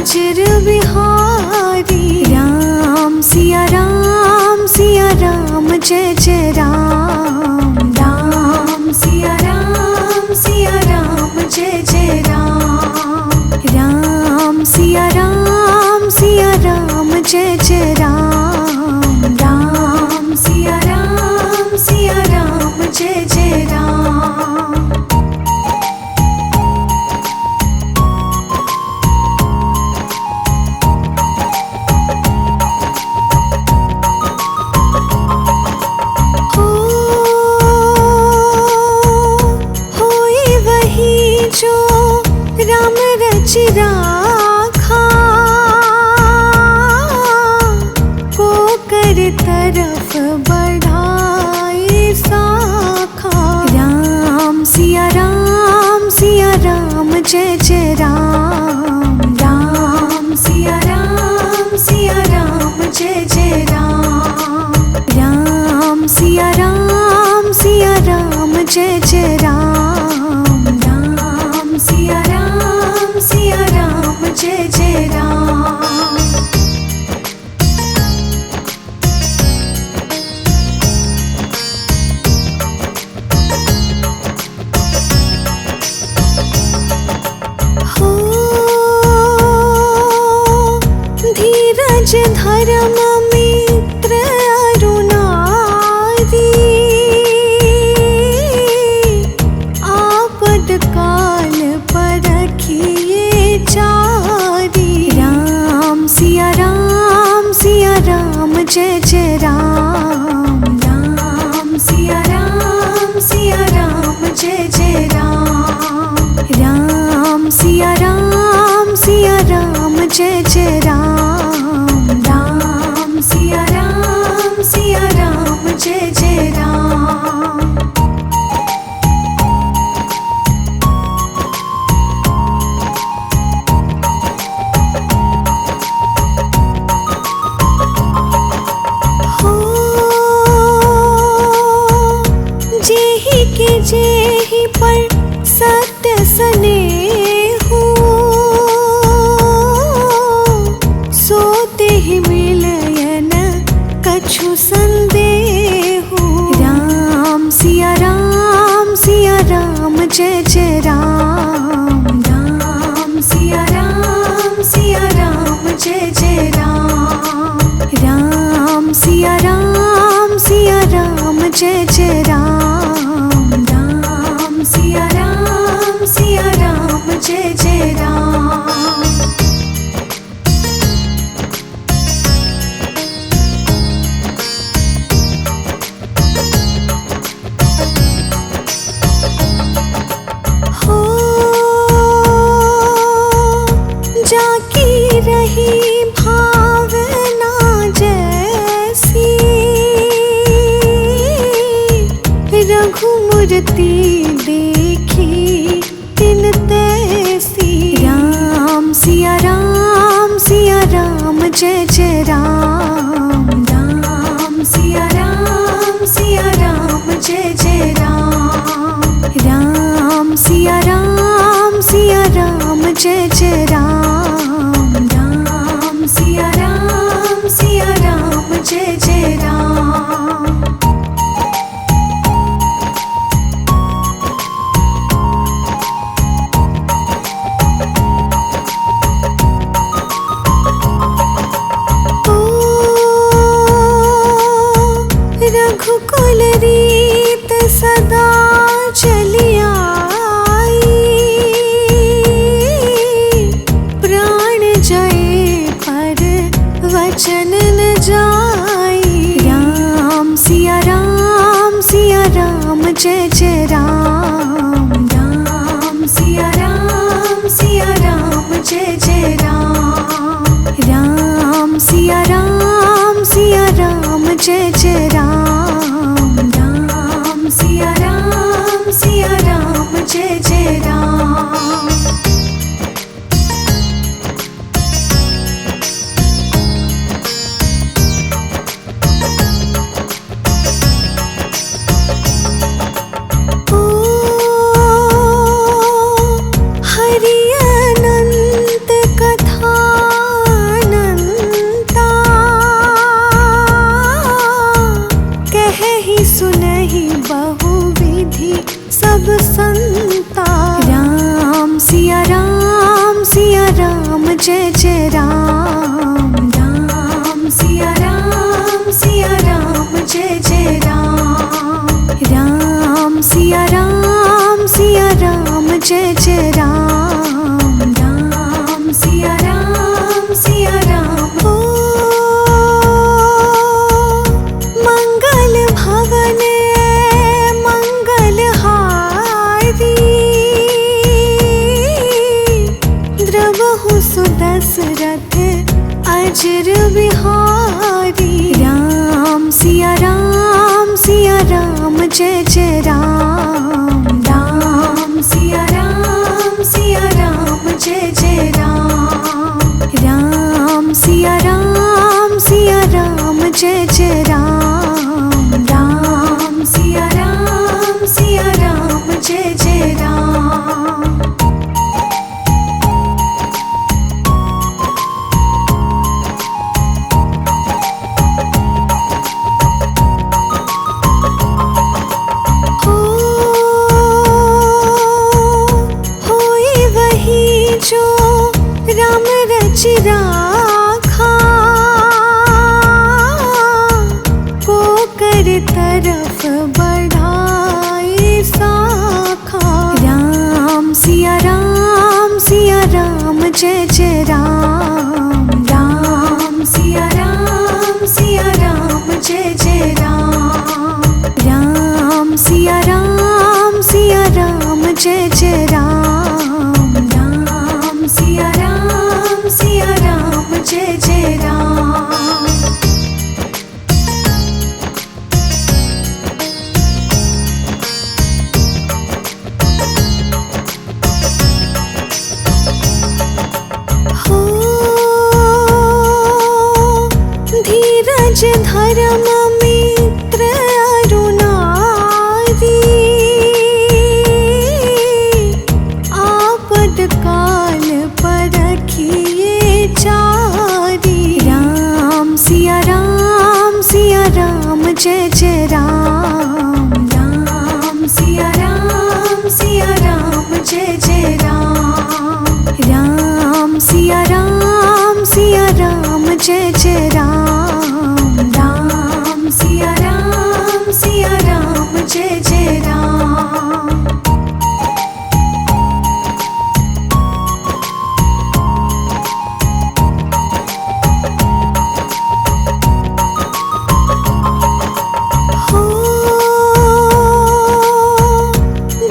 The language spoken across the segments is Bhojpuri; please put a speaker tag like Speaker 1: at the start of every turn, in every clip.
Speaker 1: अजर बिहारी। राम सिया राम जय जय राम। राम सिया राम जय जय राम। राम सिया राम जय जय राम। राम सिया राम जय जय राम। जो राम रच राखा, को कर तरफ बढ़ाए साखा। राम सिया राम जय जय राम। राम सिया राम जय जय राम। राम सिया राम जय जय राम। राम सिया राम जय जय राम। हो धीरज धर्म मित्र अरुणारी, आपद काल परखिए चारी। राम सिया राम जय जय राम। राम सिया राम जय जय राम। राम सिया राम जय जय राम। राम सिया राम जय जय राम। जेहि के जेहि पर सत्य स्नेहु, सोते ही मिलयन कछु संदेहु। राम सिया राम जय जय राम। राम सिया राम जय जय राम। राम सिया राम जय जय राम। राम सिया राम जय जय राम। हो जाकी रही भावना जैसी, रघुमूर्ति देखी तिन तैसी। राम सिया राम जय जय राम। राम सिया राम जय जय राम। राम सिया राम जय जय राम। राम सिया राम जय जय राम। रघुकुल रीत सदा चली आई, प्राण जय पर वचन न जाई। राम सिया राम जय जय राम। राम सिया राम जय जय राम। राम सिया राम जय जय राम। राम सिया राम जय जय राम। हरि अनंत कथा जय जय राम राम सिया राम सिया राम। ओ मंगल भवन मंगल हारी द्रवहु सुदशरथ अजर बिहारी। राम सिया राम जय जय राम राम सिया राम जय जय राम। राम सिया राम जय जय राम राम सिया राम जय जय राम। जो राम रच राखा को कर तरफ बढ़ाए साखा। राम सिया राम जय जय राम राम सिया राम जय जय राम। राम सिया राम जय जय राम राम सिया राम जय जय राम। हो धीरज धर्म मित्र अरुणारी आपद काल परखिए चारी। राम सिया राम जय जय राम राम सिया राम जय जय राम। राम सिया राम जय जय राम राम सिया राम जय जय राम।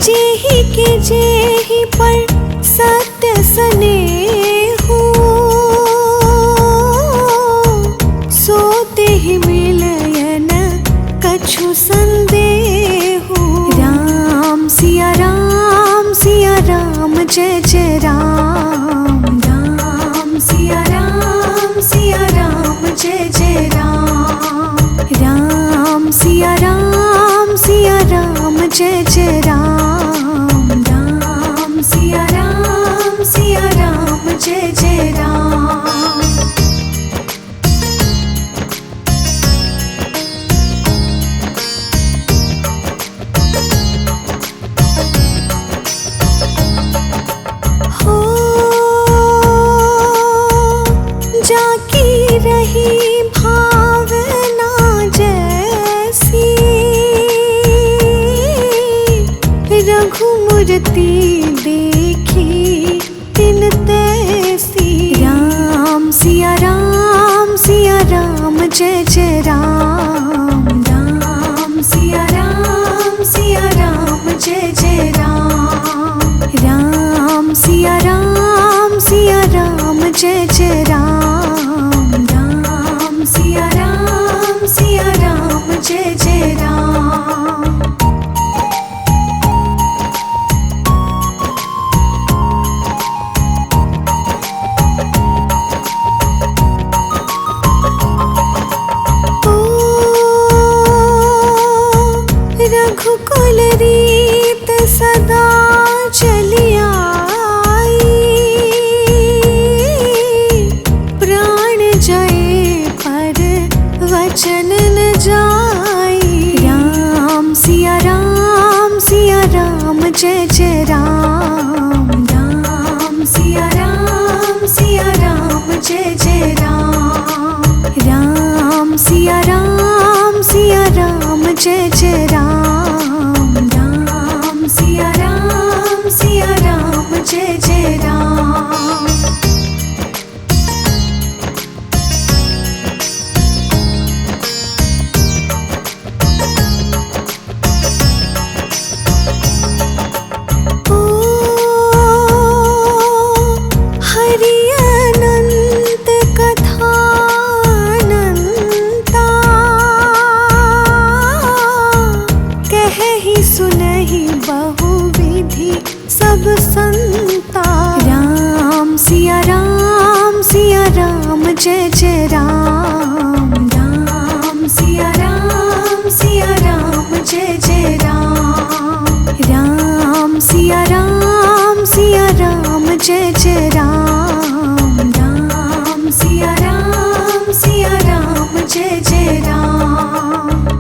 Speaker 1: जेहि के जेहि पर सत्य स्नेहु सोते ही मिलयन कछु संदेहु। राम सिया राम जय जय राम राम सिया राम जय जय राम। राम सिया राम जय जय राम राम सिया राम जय जय राम। हो जाकी रही भावना जैसी रघुमूर्ति देखी तिन तैसी। राम सिया राम जय जय राम राम सिया राम जय जय राम। राम सिया राम जय जय राम राम सिया राम जय जय राम। रघुकुल रीत सदा चली आई प्राण जय पर वचन न जाई। राम सिया राम जय जय राम राम सिया राम जय जय राम। राम सिया राम जय जय राम राम सिया राम बहु विधि सब संता। राम सिया राम जय जय राम। राम सिया राम जय जय राम। राम सिया राम जय जय